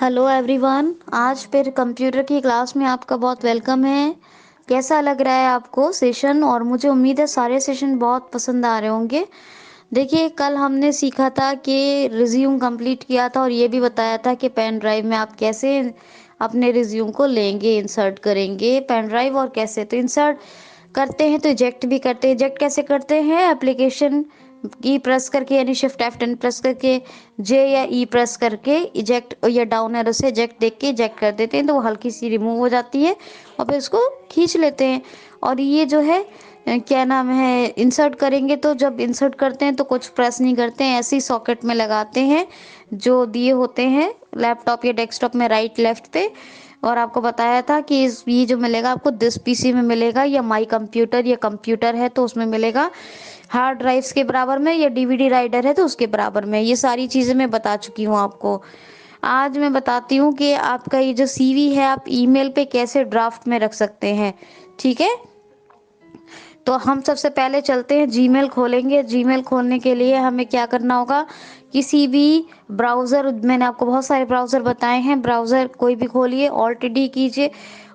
Hello everyone, आज फिर computer की क्लास में आपका बहुत वेलकम है। कैसा लग रहा है आपको सेशन? और मुझे उम्मीद है सारे सेशन बहुत पसंद आ रहे होंगे। देखिए, कल हमने सीखा था कि रिज्यूम कंप्लीट किया था और ये भी बताया था कि पेन ड्राइव में आप कैसे अपने रिज्यूम को लेंगे, इंसर्ट करेंगे पेन ड्राइव। और कैसे तो इंसर्ट करते हैं तो इजेक्ट भी करते हैं। इजेक्ट कैसे करते हैं? एप्लीकेशन की प्रेस करके, यानी शिफ्ट F10 प्रेस करके, जे या ई प्रेस करके इजेक्ट या डाउन एरो से इजेक्ट देख के इजेक्ट कर देते हैं तो वो हल्की सी रिमूव हो जाती है और फिर उसको खींच लेते हैं। और ये जो है क्या नाम है, इंसर्ट करेंगे तो जब इंसर्ट करते हैं तो कुछ प्रेस नहीं करते हैं, ऐसे ही सॉकेट में लगाते हैं जो दिए होते हैं लैपटॉप या डेस्कटॉप में राइट लेफ्ट पे। और आपको बताया था कि इस ये जो मिलेगा आपको दिस पीसी में मिलेगा या माई कंप्यूटर या कंप्यूटर है तो उसमें मिलेगा, हार्ड ड्राइव्स के बराबर में, या डीवीडी राइडर है तो उसके बराबर में। ये सारी चीज़ें मैं बता चुकी हूँ आपको। आज मैं बताती हूँ कि आपका ये जो सीवी है आप ईमेल पे कैसे ड्राफ्ट में रख सकते हैं। ठीक है, तो हम सबसे पहले चलते हैं, जीमेल खोलेंगे। जीमेल खोलने के लिए हमें क्या करना होगा, किसी भी ब्राउज़र, मैंने आपको बहुत सारे ब्राउज़र बताए हैं, ब्राउज़र कोई भी खोलिए, ऑल्ट डी कीजिए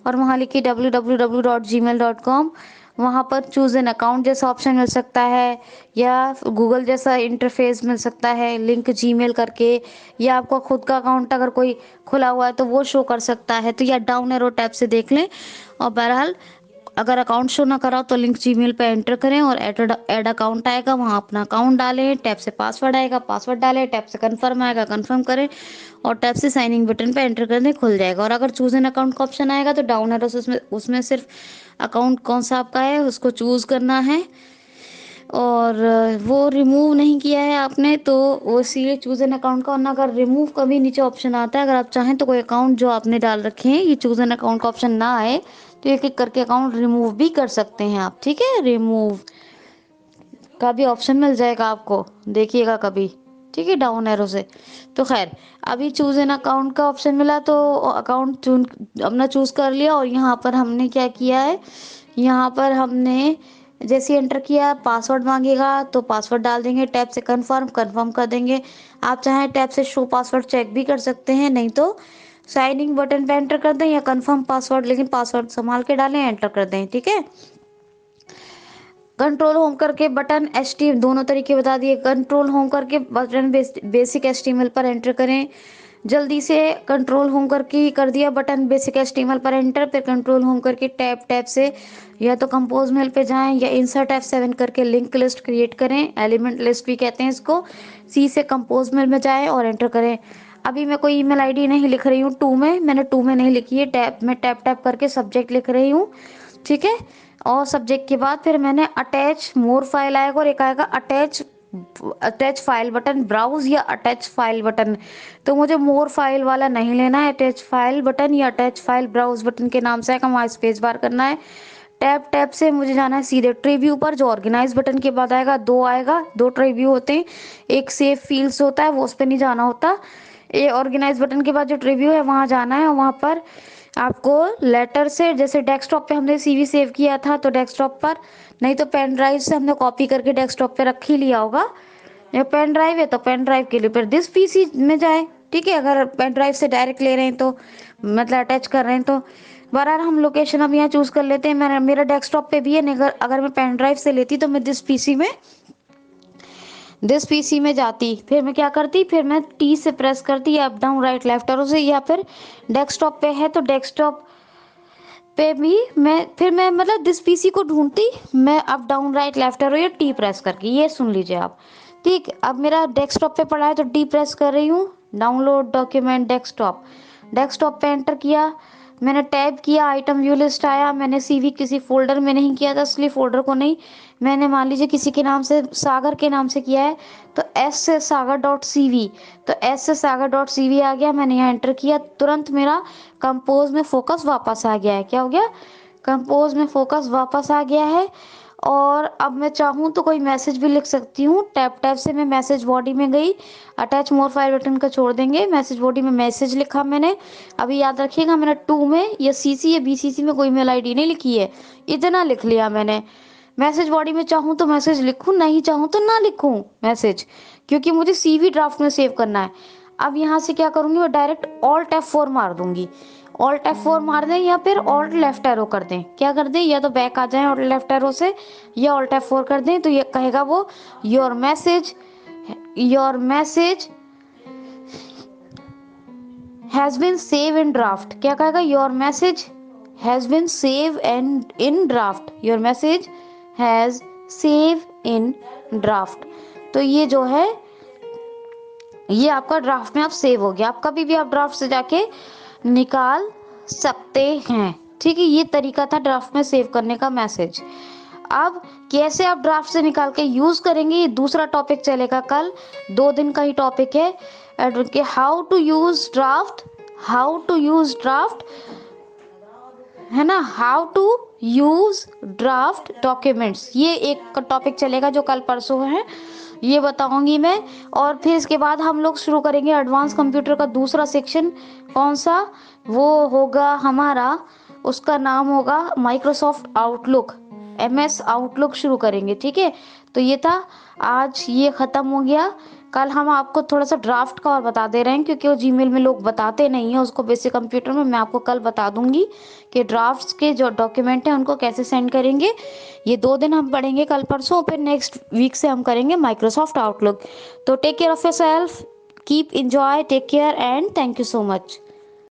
और वहाँ लिखिए www.gmail.com। वहाँ पर चूज़ एन अकाउंट जैसा ऑप्शन मिल सकता है या गूगल जैसा इंटरफेस मिल सकता है लिंक जीमेल करके, या आपका खुद का अकाउंट अगर कोई खुला हुआ है तो वो शो कर सकता है, तो या डाउन एरो टैब से देख लें। और बहरहाल अगर अकाउंट शो ना कराओ तो लिंक जीमेल पे एंटर करें और ऐड अकाउंट आएगा, वहाँ अपना अकाउंट डालें, टैब से पासवर्ड आएगा, पासवर्ड डालें, टैब से कंफर्म आएगा, कंफर्म करें और टैब से साइनिंग बटन पे एंटर कर दें, खुल जाएगा। और अगर चूज एन अकाउंट का ऑप्शन आएगा तो डाउन एरो से उसमें उसमें सिर्फ अकाउंट कौन सा आपका है उसको चूज करना है। और वो रिमूव नहीं किया है आपने तो वो इसीलिए चूज एन अकाउंट का, वरना अगर रिमूव का भी नीचे ऑप्शन आता है, अगर आप चाहें तो कोई अकाउंट जो आपने डाल रखे हैं ये चूज एन अकाउंट का ऑप्शन ना आए तो एक एक करके अकाउंट रिमूव भी कर सकते हैं आप। ठीक है, रिमूव का भी ऑप्शन मिल जाएगा आपको, देखिएगा कभी। ठीक है, डाउन एरो से। तो खैर, अभी चूज एन अकाउंट का ऑप्शन मिला तो अकाउंट चून अपना चूज कर लिया। और यहाँ पर हमने क्या किया है, यहाँ पर हमने जैसे एंटर किया पासवर्ड मांगेगा तो पासवर्ड डाल देंगे, टैब से कंफर्म कंफर्म कर देंगे। आप चाहें टैब से शो पासवर्ड चेक भी कर सकते हैं, नहीं तो साइनिंग बटन पे एंटर कर दें या कंफर्म पासवर्ड, लेकिन पासवर्ड संभाल के डालें, एंटर कर दें। ठीक है, कंट्रोल होम करके बटन एच दोनों तरीके बता दिए। कंट्रोल होम करके बटन बेसिक एचटीएमएल पर एंटर करें, जल्दी से कंट्रोल होम करके कर दिया बटन बेसिक एचटीएमएल पर एंटर। फिर कंट्रोल होम करके टैब टैब से या तो कंपोज मेल पे जाएं या इंसर्ट F7 करके लिंक लिस्ट क्रिएट करें, एलिमेंट लिस्ट भी कहते हैं इसको। सी से कंपोज मेल में जाएं और एंटर करें। अभी मैं कोई ईमेल आईडी नहीं लिख रही हूँ टू में, मैंने टू में नहीं लिखी है, टैब में टैप टैप करके सब्जेक्ट लिख रही हूँ। ठीक है, और सब्जेक्ट के बाद फिर मैंने अटैच मोर फाइल आएगा और एक आएगा attach attach file button, browse या अटैच फाइल बटन। तो मुझे मोर फाइल वाला नहीं लेना है, अटैच फाइल बटन या अटैच फाइल ब्राउज बटन के नाम से आएगा, वहाँ स्पेस बार करना है। टैब टैब से मुझे जाना है सीधे ट्रीव्यू पर, जो ऑर्गेनाइज बटन के बाद आएगा, दो ट्रीव्यू होते हैं, एक सेव फील्ड्स होता है वो उस पर नहीं जाना होता। ये ऑर्गेनाइज बटन के बाद जो ट्रीव्यू है वहाँ जाना है और वहाँ पर आपको लेटर से, जैसे डेस्कटॉप पे हमने सीवी सेव किया था तो डेस्कटॉप पर, नहीं तो पेन ड्राइव से हमने कॉपी करके डेस्कटॉप पे रख ही लिया होगा। या पेन ड्राइव है तो पेन ड्राइव के लिए फिर दिस पीसी में जाए। ठीक है, अगर पेन ड्राइव से डायरेक्ट ले रहे हैं तो मतलब अटैच कर रहे हैं तो बहरहाल हम लोकेशन अब यहाँ चूज कर लेते हैं। मेरा डेस्कटॉप पे भी है, अगर अगर मैं पेन ड्राइव से लेती तो मैं दिस पीसी में जाती, फिर मैं क्या करती, फिर मैं टी से प्रेस करती up down right left arrow से, या फिर डेस्कटॉप पे है तो डेस्कटॉप पे भी मैं मतलब दिस पीसी को ढूंढती, मैं up down right left arrow या टी प्रेस करके, ये सुन लीजिए आप। ठीक, अब मेरा डेस्कटॉप पे पड़ा है तो टी प्रेस कर रही हूँ, डाउनलोड डॉक्यूमेंट डेस्कटॉप, डेस्कटॉप पे एंटर किया, मैंने टैब किया, आइटम व्यू लिस्ट आया। मैंने सीवी किसी फोल्डर में नहीं किया था इसलिए फोल्डर को नहीं, मैंने मान लीजिए किसी के नाम से, सागर के नाम से किया है तो एस से सागर डॉट सीवी, तो एस से सागर डॉट सीवी आ गया, मैंने यहाँ एंटर किया, तुरंत मेरा कंपोज में फोकस वापस आ गया है। क्या हो गया, कंपोज में फोकस वापस आ गया है। और अब मैं चाहूँ तो कोई मैसेज भी लिख सकती हूँ, टैप टैप से मैं मैसेज बॉडी में गई, अटैच मोर फाइल बटन का छोड़ देंगे, मैसेज बॉडी में मैसेज लिखा मैंने। अभी याद रखिएगा मैंने टू में या सीसी या बीसीसी में कोई मेल आईडी नहीं लिखी है, इतना लिख लिया मैंने। मैसेज बॉडी में चाहूँ तो मैसेज लिखूँ, नहीं चाहूँ तो ना लिखूँ मैसेज, क्योंकि मुझे सीवी ड्राफ्ट में सेव करना है। अब यहाँ से क्या करूँगी, मैं डायरेक्ट ऑल्ट F4 मार दूंगी। ऑल्ट F4 मार दें या फिर ऑल्ट लेफ्ट एरो कर दें, क्या कर दें, या तो बैक आ जाएं ऑल्ट लेफ्ट एरो से, या ऑल्ट F4 कर दें, तो ये कहेगा वो your message has been save in draft. क्या कहेगा, your message has been save and in draft, your message has save in draft. तो ये जो है ये आपका ड्राफ्ट में आप सेव हो गया। आप कभी भी आप ड्राफ्ट से जाके निकाल सकते हैं। ठीक है, ये तरीका था ड्राफ्ट में सेव करने का मैसेज। अब कैसे आप ड्राफ्ट से निकाल के यूज करेंगे, ये दूसरा टॉपिक चलेगा कल, 2 दिन का ही टॉपिक है। हाउ टू यूज ड्राफ्ट है ना, how to use draft documents, ये एक टॉपिक चलेगा जो कल परसों है, ये बताऊंगी मैं। और फिर इसके बाद हम लोग शुरू करेंगे एडवांस कंप्यूटर का दूसरा सेक्शन। कौन सा, वो होगा हमारा, उसका नाम होगा माइक्रोसॉफ्ट आउटलुक, MS आउटलुक शुरू करेंगे। ठीक है, तो ये था, आज ये ख़त्म हो गया। कल हम आपको थोड़ा सा ड्राफ्ट का और बता दे रहे हैं, क्योंकि वो जीमेल में लोग बताते नहीं हैं उसको, बेसिक कंप्यूटर में मैं आपको कल बता दूंगी कि ड्राफ्ट्स के जो डॉक्यूमेंट हैं उनको कैसे सेंड करेंगे। ये 2 दिन हम पढ़ेंगे कल परसों, फिर नेक्स्ट वीक से हम करेंगे माइक्रोसॉफ्ट आउटलुक। तो take care of yourself, keep enjoy, take care and thank you so much.